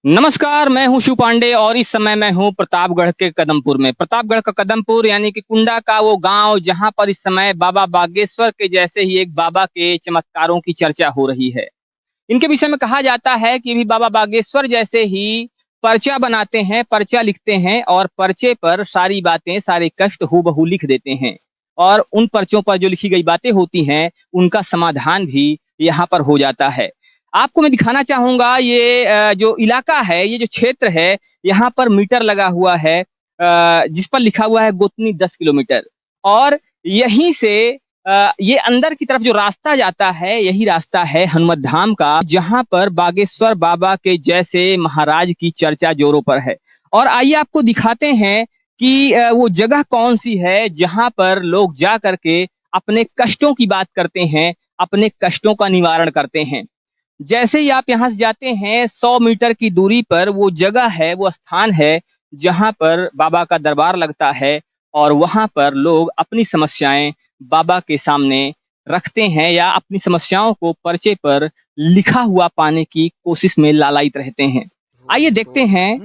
नमस्कार, मैं हूँ शिव पांडे और इस समय मैं हूँ प्रतापगढ़ के कदमपुर में। प्रतापगढ़ का कदमपुर यानी कि कुंडा का वो गाँव जहाँ पर इस समय बाबा बागेश्वर के जैसे ही एक बाबा के चमत्कारों की चर्चा हो रही है। इनके विषय में कहा जाता है कि भी बाबा बागेश्वर जैसे ही पर्चा बनाते हैं, पर्चा लिखते हैं और पर्चे पर सारी बातें, सारे कष्ट हूबहू लिख देते हैं। और उन पर्चों पर जो लिखी गई बातें होती हैं, उनका समाधान भी यहाँ पर हो जाता है। आपको मैं दिखाना चाहूँगा ये जो इलाका है, ये जो क्षेत्र है, यहाँ पर मीटर लगा हुआ है जिस पर लिखा हुआ है गोतनी 10 किलोमीटर और यहीं से ये अंदर की तरफ जो रास्ता जाता है, यही रास्ता है हनुमत धाम का, जहाँ पर बागेश्वर बाबा के जैसे महाराज की चर्चा जोरों पर है। और आइए आपको दिखाते हैं कि वो जगह कौन-सी है, जहाँ पर लोग जा कर के अपने कष्टों की बात करते हैं, अपने कष्टों का निवारण करते हैं। जैसे ही आप यहाँ से जाते हैं 100 मीटर की दूरी पर वो जगह है, वो स्थान है, जहाँ पर बाबा का दरबार लगता है और वहाँ पर लोग अपनी समस्याएँ बाबा के सामने रखते हैं या अपनी समस्याओं को पर्चे पर लिखा हुआ पाने की कोशिश में लालायित रहते हैं। आइए देखते हैं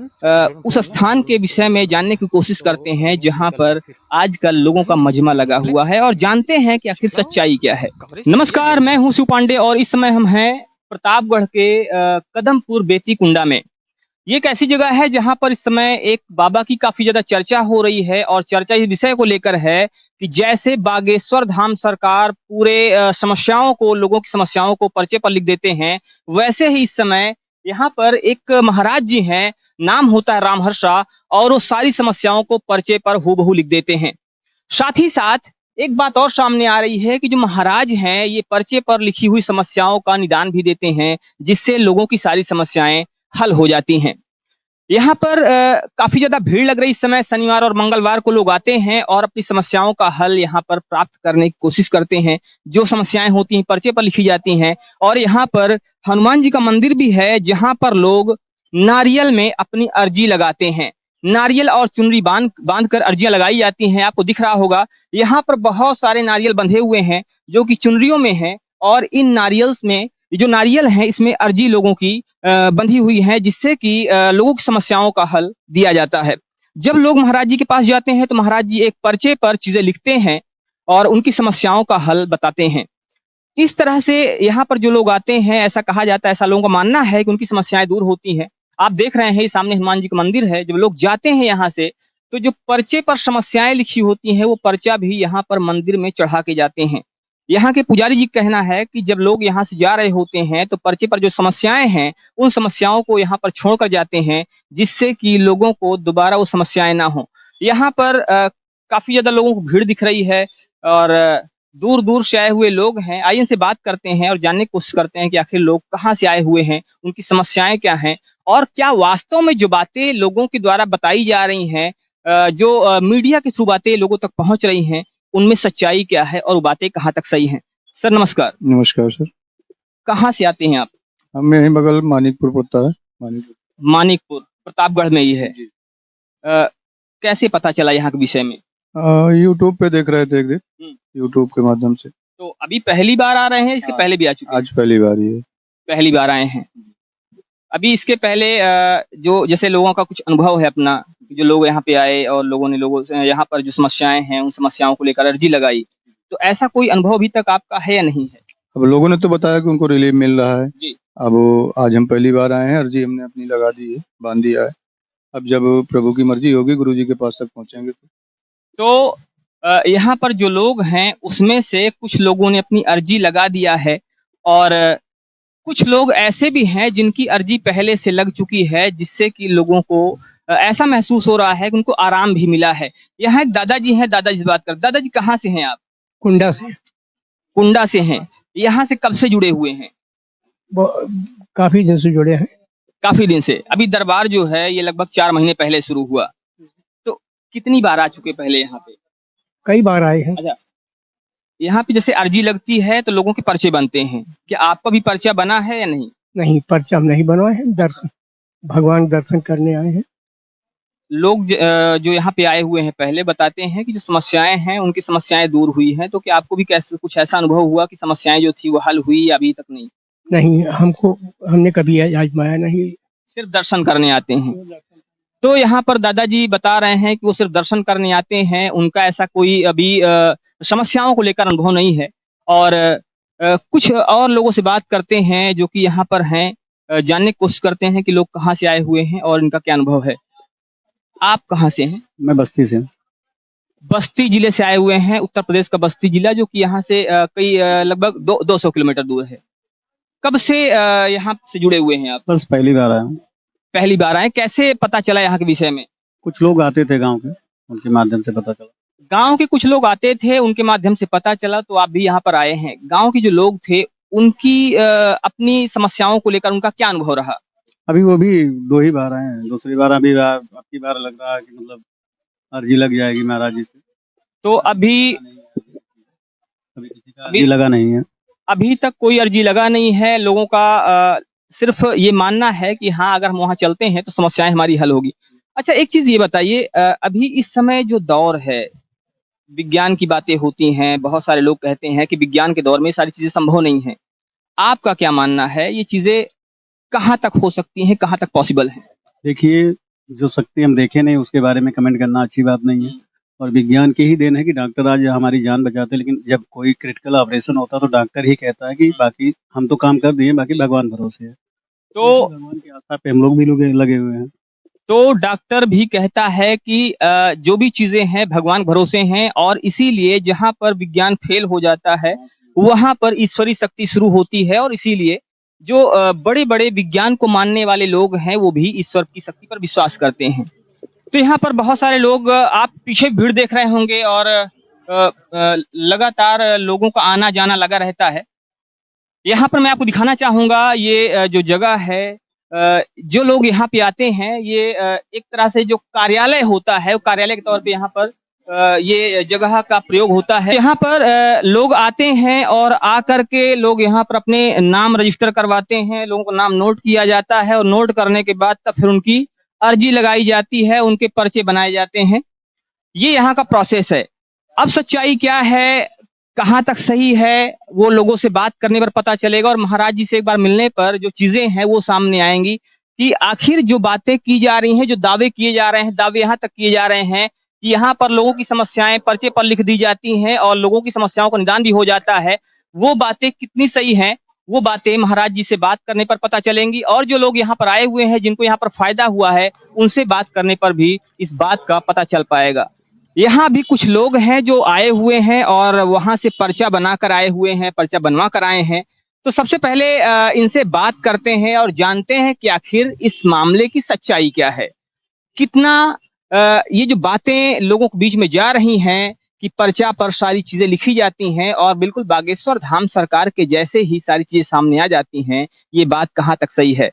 उस स्थान के विषय में जानने की कोशिश करते हैं जहाँ पर आजकल लोगों का मजमा लगा हुआ है और जानते हैं कि आखिर सच्चाई क्या है। नमस्कार, मैं हूँ शिव पांडे और इस समय हम हैं प्रतापगढ़ के कदमपुर बेती कुंडा में। ये एक ऐसी जगह है जहाँ पर इस समय एक बाबा की काफ़ी ज़्यादा चर्चा हो रही है और चर्चा इस विषय को लेकर है कि जैसे बागेश्वर धाम सरकार पूरे समस्याओं को लोगों की समस्याओं को पर्चे पर लिख देते हैं, वैसे ही इस समय यहाँ पर एक महाराज जी हैं, नाम होता है रामहर्षा और वो सारी समस्याओं को पर्चे पर हूबहू लिख देते हैं। साथ ही साथ एक बात और सामने आ रही है कि जो महाराज हैं, ये पर्चे पर लिखी हुई समस्याओं का निदान भी देते हैं, जिससे लोगों की सारी समस्याएँ हल हो जाती हैं। यहाँ पर काफ़ी ज़्यादा भीड़ लग रही इस समय शनिवार और मंगलवार को लोग आते हैं और अपनी समस्याओं का हल यहाँ पर प्राप्त करने की कोशिश करते हैं। जो समस्याएँ होती हैं पर्चे पर लिखी जाती हैं और यहाँ पर हनुमान जी का मंदिर भी है जहाँ पर लोग नारियल में अपनी अर्जी लगाते हैं। नारियल और चुनरी बाँध कर अर्जियाँ लगाई जाती हैं, आपको दिख रहा होगा। यहाँ पर बहुत सारे नारियल बंधे हुए हैं जो कि चुनरियों में हैं और इन नारियल्स में ये जो नारियल हैं इसमें अर्जी लोगों की बंधी हुई है जिससे कि लोगों की समस्याओं का हल दिया जाता है। जब लोग महाराज जी के पास जाते हैं तो महाराज जी एक पर्चे पर चीज़ें लिखते हैं और उनकी समस्याओं का हल बताते हैं। इस तरह से यहाँ पर जो लोग आते हैं ऐसा कहा जाता है, ऐसा लोगों का मानना है कि उनकी समस्याएँ दूर होती हैं। आप देख रहे हैं सामने हनुमान जी का मंदिर है, जब लोग जाते हैं यहाँ से तो जो पर्चे पर समस्याएँ लिखी होती हैं वो पर्चा भी यहाँ पर मंदिर में चढ़ा के जाते हैं। यहाँ के पुजारी जी का कहना है कि जब लोग यहाँ से जा रहे होते हैं तो पर्चे पर जो समस्याएँ हैं, उन समस्याओं को यहाँ पर छोड़ कर जाते हैं, जिससे कि लोगों को दोबारा वो समस्याएँ ना हों। यहाँ पर काफ़ी ज़्यादा लोगों को भीड़ दिख रही है और दूर-दूर से आए हुए लोग हैं। आइए इनसे बात करते हैं और जानने की कोशिश करते हैं कि आखिर लोग कहाँ से आए हुए हैं, उनकी समस्याएँ क्या हैं और क्या वास्तव में जो बातें लोगों के द्वारा बताई जा रही हैं जो मीडिया के थ्रू बातें लोगों तक पहुँच रही हैं, उनमें सच्चाई क्या है और वो बातें कहाँ तक सही हैं? सर नमस्कार, नमस्कार सर। कहाँ से आते हैं आप? हम यहीं बगल मानिकपुर पड़ता है। मानिकपुर। मानिकपुर, प्रतापगढ़ में ही है। जी। अ, कैसे पता चला यहाँ के विषय में? यूट्यूब पे देख रहे थे एक दिन, हुँ, यूट्यूब के माध्यम से। तो अभी पहली बार आ रहे हैं, इसके हाँ, पहले भी आ चुके हैं? आज पहली बार ये। पहली बार आए हैं। अभी इसके पहले जो जैसे लोगों का कुछ अनुभव है अपना, जो लोग यहाँ पे आए और लोगों ने लोगों से यहाँ पर जो समस्याएँ हैं, उन समस्याओं को लेकर अर्ज़ी लगाई। तो ऐसा कोई अनुभव अभी तक आपका है या नहीं है? अब लोगों ने तो बताया कि उनको रिलीफ मिल रहा है। जी। अब आज हम पहली बार आए हैं, अर्जी हमने अपनी लगा दी है, बाँध दिया है। अब जब प्रभु की मर्ज़ी होगी गुरुजी के पास तक पहुँचेंगे तो। तो यहाँ पर जो लोग हैं, उसमें से कुछ लोगों ने अपनी अर्ज़ी लगा दिया है और कुछ लोग ऐसे भी हैं जिनकी अर्ज़ी पहले से लग चुकी है, जिससे कि लोगों को ऐसा महसूस हो रहा है कि उनको आराम भी मिला है। यहाँ एक दादाजी हैं, दादाजी से बात करते दादाजी कहाँ से हैं आप? कुंडा से कुंडा से हैं। यहाँ से कब से जुड़े हुए हैं? काफी दिन से जुड़े हैं। काफ़ी दिन से। अभी दरबार जो है ये लगभग 4 महीने पहले शुरू हुआ। तो कितनी बार आ चुके पहले यहाँ पे? कई बार आए हैं। अच्छा, यहाँ पे जैसे अर्ज़ी लगती है तो लोगों के पर्चे बनते हैं। क्या आपका भी पर्चा बना है या नहीं? नहीं, पर्चा हम नहीं बनवाए हैं, दर्शन भगवान दर्शन करने आए हैं। लोग जो यहाँ पे आए हुए हैं पहले बताते हैं कि जो समस्याएँ हैं, उनकी समस्याएँ दूर हुई हैं। तो क्या आपको भी कैसे कुछ ऐसा अनुभव हुआ कि समस्याएँ जो थी वो हल हुई या अभी तक नहीं? नहीं, हमने कभी आज़माया नहीं। सिर्फ दर्शन करने आते हैं। तो यहाँ पर दादाजी बता रहे हैं कि वो सिर्फ दर्शन करने आते हैं, उनका ऐसा कोई अभी समस्याओं को लेकर अनुभव नहीं है। और कुछ और लोगों से बात करते हैं जो कि यहाँ पर हैं, जानने की कोशिश करते हैं कि लोग कहाँ से आए हुए हैं और इनका क्या अनुभव है। आप कहाँ से हैं? मैं बस्ती से हूँ। बस्ती जिले से आए हुए हैं, उत्तर प्रदेश का बस्ती जिला, जो कि यहाँ से कई लगभग 200 किलोमीटर दूर है। कब से यहाँ से जुड़े हुए हैं आप? बस पहली बार आया हूँ। पहली बार आए, कैसे पता चला यहाँ के विषय में? कुछ लोग आते थे गाँव के, उनके माध्यम से पता चला। गाँव के कुछ लोग आते थे, उनके माध्यम से पता चला, तो आप भी यहाँ पर आए हैं। गाँव के जो लोग थे, उनकी अपनी समस्याओं को लेकर उनका क्या अनुभव रहा? अभी वो भी 2 ही बार आए हैं, दूसरी बार अभी अब की बार लग रहा है कि मतलब अर्जी लग जाएगी महाराज जी से। तो अभी किसी का अर्जी लगा नहीं है। अभी तक कोई अर्जी लगा नहीं है। लोगों का सिर्फ ये मानना है कि हाँ, अगर हम वहाँ चलते हैं तो समस्याएँ हमारी हल होगी। अच्छा, एक चीज़ ये बताइए, अभी इस समय जो दौर है, विज्ञान की बातें होती हैं, बहुत सारे लोग कहते हैं कि विज्ञान के दौर में ये सारी चीज़ें संभव नहीं हैं। आपका क्या मानना है, ये चीज़ें कहाँ तक हो सकती हैं, कहाँ तक पॉसिबल हैं? देखिए, जो शक्ति हम देखे नहीं उसके बारे में कमेंट करना अच्छी बात नहीं है। और विज्ञान की ही देन है कि डॉक्टर आज हमारी जान बचाते हैं, लेकिन जब कोई क्रिटिकल ऑपरेशन होता है तो डॉक्टर ही कहता है कि बाकी हम तो काम कर दिए, बाकी भगवान भरोसे है। तो भगवान की आस्था पे हम लोग भी लगे हुए हैं। तो डॉक्टर भी कहता है कि जो भी चीज़ें हैं भगवान भरोसे हैं, और इसीलिए जहाँ पर विज्ञान फेल हो जाता है, वहाँ पर ईश्वरीय शक्ति शुरू होती है, और इसीलिए जो बड़े-बड़े विज्ञान को मानने वाले लोग हैं, वो भी ईश्वर की शक्ति पर विश्वास करते हैं। तो यहाँ पर बहुत सारे लोग, आप पीछे भीड़ देख रहे होंगे, और लगातार लोगों का आना-जाना लगा रहता है। यहाँ पर मैं आपको दिखाना चाहूँगा, ये जो जगह है, जो लोग यहाँ पे आते हैं, ये एक तरह से जो कार्यालय होता है, वो कार्यालय के तौर पे यहाँ पर ये जगह का प्रयोग होता है। यहाँ पर लोग आते हैं, और आकर के लोग यहाँ पर अपने नाम रजिस्टर करवाते हैं, लोगों का नाम नोट किया जाता है, और नोट करने के बाद तब फिर उनकी अर्जी लगाई जाती है, उनके पर्चे बनाए जाते हैं। ये यहाँ का प्रोसेस है। अब सच्चाई क्या है, कहाँ तक सही है, वो लोगों से बात करने पर पता चलेगा, और महाराज जी से एक बार मिलने पर जो चीज़ें हैं वो सामने आएँगी कि आखिर जो बातें की जा रही हैं, जो दावे किए जा रहे हैं, दावे यहाँ तक किए जा रहे हैं कि यहाँ पर लोगों की समस्याएँ पर्चे पर लिख दी जाती हैं और लोगों की समस्याओं का निदान भी हो जाता है। वो बातें कितनी सही हैं, वो बातें महाराज जी से बात करने पर पता चलेंगी, और जो लोग यहाँ पर आए हुए हैं, जिनको यहाँ पर फ़ायदा हुआ है, उनसे बात करने पर भी इस बात का पता चल पाएगा। यहाँ भी कुछ लोग हैं जो आए हुए हैं, और वहाँ से पर्चा बनाकर आए हुए हैं, पर्चा बनवा कर आए हैं। तो सबसे पहले इनसे बात करते हैं और जानते हैं कि आखिर इस मामले की सच्चाई क्या है। कितना ये जो बातें लोगों के बीच में जा रही हैं कि पर्चा पर सारी चीज़ें लिखी जाती हैं, और बिल्कुल बागेश्वर धाम सरकार के जैसे ही सारी चीज़ें सामने आ जाती हैं, ये बात कहाँ तक सही है?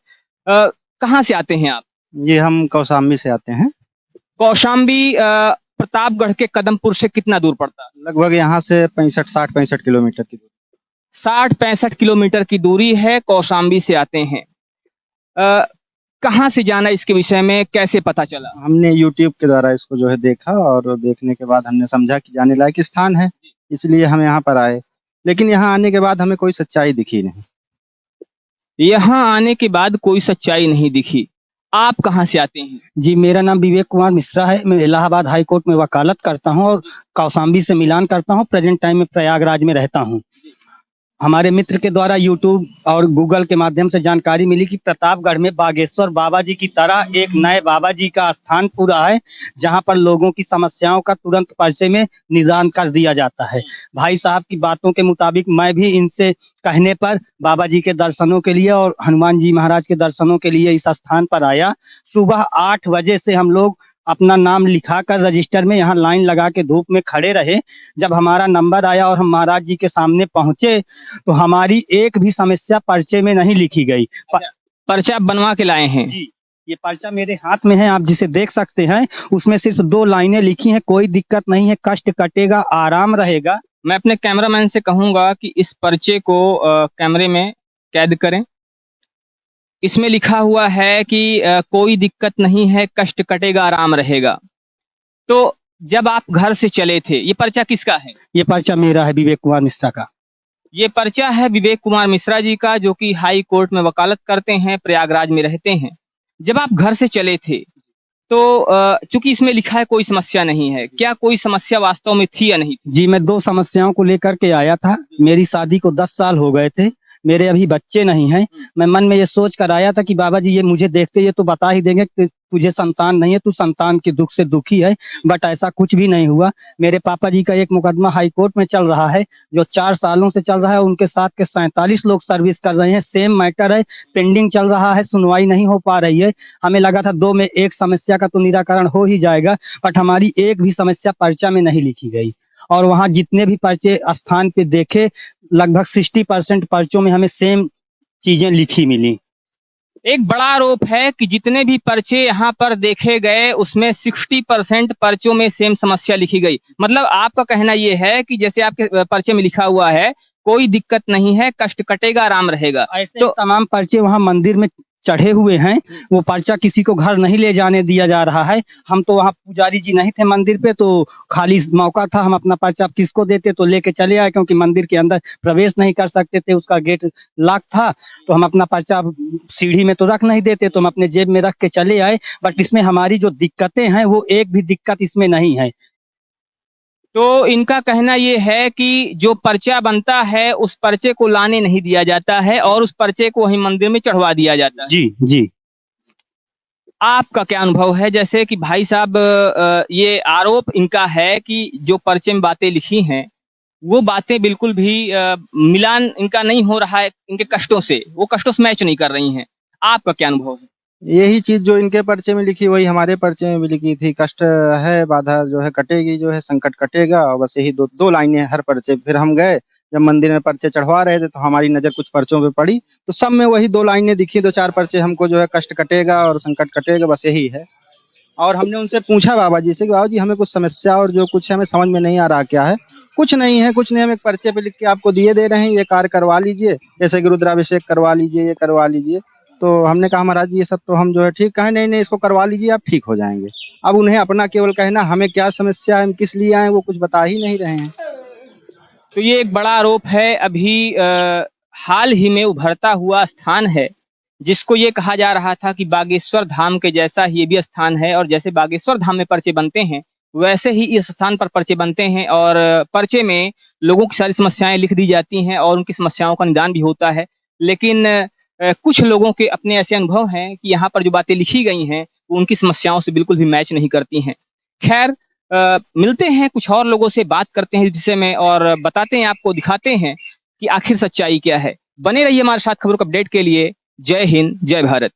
कहाँ से आते हैं आप? ये हम कौशाम्बी से आते हैं। कौशाम्बी प्रतापगढ़ के कदमपुर से कितना दूर पड़ता है? लगभग यहाँ से 65 किलोमीटर की दूरी। 60-65 किलोमीटर की दूरी है, कौशाम्बी से आते हैं। कहाँ से जाना इसके विषय में, कैसे पता चला? हमने यूट्यूब के द्वारा इसको जो है देखा, और देखने के बाद हमने समझा कि जाने लायक स्थान है, इसलिए हम यहाँ पर आए। लेकिन यहाँ आने के बाद हमें कोई सच्चाई दिखी नहीं। यहाँ आने के बाद कोई सच्चाई नहीं दिखी। आप कहाँ से आते हैं? जी, मेरा नाम विवेक कुमार मिश्रा है। मैं इलाहाबाद हाई कोर्ट में वकालत करता हूँ और कौशाम्बी से मिलान करता हूँ। प्रेजेंट टाइम में प्रयागराज में रहता हूँ। हमारे मित्र के द्वारा यूट्यूब और गूगल के माध्यम से जानकारी मिली कि प्रतापगढ़ में बागेश्वर बाबा जी की तरह एक नए बाबा जी का स्थान पूरा है, जहां पर लोगों की समस्याओं का तुरंत पर्चे में निदान कर दिया जाता है। भाई साहब की बातों के मुताबिक मैं भी इनसे कहने पर बाबा जी के दर्शनों के लिए और हनुमान जी महाराज के दर्शनों के लिए इस स्थान पर आया। सुबह 8 बजे से हम लोग अपना नाम लिखाकर रजिस्टर में यहाँ लाइन लगा के धूप में खड़े रहे। जब हमारा नंबर आया और हम महाराज जी के सामने पहुंचे, तो हमारी एक भी समस्या पर्चे में नहीं लिखी गई। पर्चा आप बनवा के लाए हैं? जी, ये पर्चा मेरे हाथ में है, आप जिसे देख सकते हैं। उसमें सिर्फ 2 लाइनें लिखी हैं, कोई दिक्कत नहीं है, कष्ट कटेगा, आराम रहेगा। मैं अपने कैमरामैन से कहूंगा कि इस पर्चे को कैमरे में कैद करें। इसमें लिखा हुआ है कि कोई दिक्कत नहीं है, कष्ट कटेगा, आराम रहेगा। तो जब आप घर से चले थे, ये पर्चा किसका है? ये पर्चा मेरा है, विवेक कुमार मिश्रा का। ये पर्चा है विवेक कुमार मिश्रा जी का, जो कि हाई कोर्ट में वकालत करते हैं, प्रयागराज में रहते हैं। जब आप घर से चले थे तो चूंकि इसमें लिखा है कोई समस्या नहीं है, क्या कोई समस्या वास्तव में थी या नहीं? जी, मैं 2 समस्याओं को लेकर के आया था। मेरी शादी को 10 साल हो गए थे। मेरे अभी बच्चे नहीं हैं। मैं मन में ये सोच कर आया था कि बाबा जी ये मुझे देखते ये तो बता ही देंगे कि तुझे संतान नहीं है, तू संतान के दुःख से दुखी है, बट ऐसा कुछ भी नहीं हुआ। मेरे पापा जी का एक मुकदमा हाई कोर्ट में चल रहा है, जो 4 सालों से चल रहा है। उनके साथ के 47 लोग सर्विस कर रहे हैं। सेम मैटर है, पेंडिंग चल रहा है, सुनवाई नहीं हो पा रही है। हमें लगा था 2 में 1 समस्या का तो निराकरण हो ही जाएगा, बट हमारी एक भी समस्या पर्चा में नहीं लिखी गई। और वहाँ जितने भी पर्चे स्थान पे देखे, लगभग 60% पर्चों में हमें सेम चीजें लिखी मिली। एक बड़ा आरोप है कि जितने भी पर्चे यहाँ पर देखे गए उसमें 60% पर्चों में सेम समस्या लिखी गई। मतलब आपका कहना ये है कि जैसे आपके पर्चे में लिखा हुआ है कोई दिक्कत नहीं है, कष्ट कटेगा, आराम रहेगा। ऐसे तो तमाम पर्चे वहाँ मंदिर में चढ़े हुए हैं। वो पर्चा किसी को घर नहीं ले जाने दिया जा रहा है। हम तो वहाँ पुजारी जी नहीं थे मंदिर पे, तो खाली मौका था, हम अपना पर्चा अब किसको देते तो लेके चले आए, क्योंकि मंदिर के अंदर प्रवेश नहीं कर सकते थे, उसका गेट लॉक था। तो हम अपना पर्चा सीढ़ी में तो रख नहीं देते, तो हम अपने जेब में रख के चले आए। बट इसमें हमारी जो दिक्कतें हैं वो एक भी दिक्कत इसमें नहीं है। तो इनका कहना ये है कि जो पर्चा बनता है उस पर्चे को लाने नहीं दिया जाता है और उस पर्चे को वहीं मंदिर में चढ़वा दिया जाता है। जी, जी। आपका क्या अनुभव है? जैसे कि भाई साहब ये आरोप इनका है कि जो पर्चे में बातें लिखी हैं, वो बातें बिल्कुल भी मिलान इनका नहीं हो रहा है इनके कष्टों से, वो कष्टों से मैच नहीं कर रही हैं। आपका क्या अनुभव है? यही चीज जो इनके पर्चे में लिखी वही हमारे पर्चे में भी लिखी थी। कष्ट है, बाधा जो है कटेगी, जो है संकट कटेगा, और बस यही दो लाइनें हर पर्चे। फिर हम गए जब मंदिर में पर्चे चढ़वा रहे थे तो हमारी नजर कुछ पर्चों पे पड़ी, तो सब में वही 2 लाइनें दिखी, 2-4 पर्चे हमको जो है कष्ट कटेगा और संकट कटेगा, बस यही है। और हमने उनसे पूछा बाबा जी से कि बाबा जी हमें कुछ समस्या और जो कुछ है हमें समझ में नहीं आ रहा क्या है। कुछ नहीं है, कुछ नहीं, हम एक पर्चे पे लिख के आपको दिए दे रहे हैं, ये कार्य करवा लीजिए, जैसे कि रुद्राभिषेक करवा लीजिए, ये करवा लीजिए। तो हमने कहा महाराज जी ये सब तो हम जो है ठीक कहे, नहीं नहीं इसको करवा लीजिए आप ठीक हो जाएंगे। अब उन्हें अपना केवल कहना, हमें क्या समस्या है, हम किस लिए आए, वो कुछ बता ही नहीं रहे हैं। तो ये एक बड़ा आरोप है। अभी हाल ही में उभरता हुआ स्थान है जिसको ये कहा जा रहा था कि बागेश्वर धाम के जैसा ही ये भी स्थान है, और जैसे बागेश्वर धाम में पर्चे बनते हैं वैसे ही इस स्थान पर पर्चे बनते हैं और पर्चे में लोगों की सारी समस्याएं लिख दी जाती हैं और उनकी समस्याओं का निदान भी होता है। लेकिन कुछ लोगों के अपने ऐसे अनुभव हैं कि यहाँ पर जो बातें लिखी गई हैं वो उनकी समस्याओं से बिल्कुल भी मैच नहीं करती हैं। खैर मिलते हैं, कुछ और लोगों से बात करते हैं इस विषय में और बताते हैं आपको, दिखाते हैं कि आखिर सच्चाई क्या है। बने रहिए हमारे साथ खबरों को अपडेट के लिए। जय हिंद, जय भारत।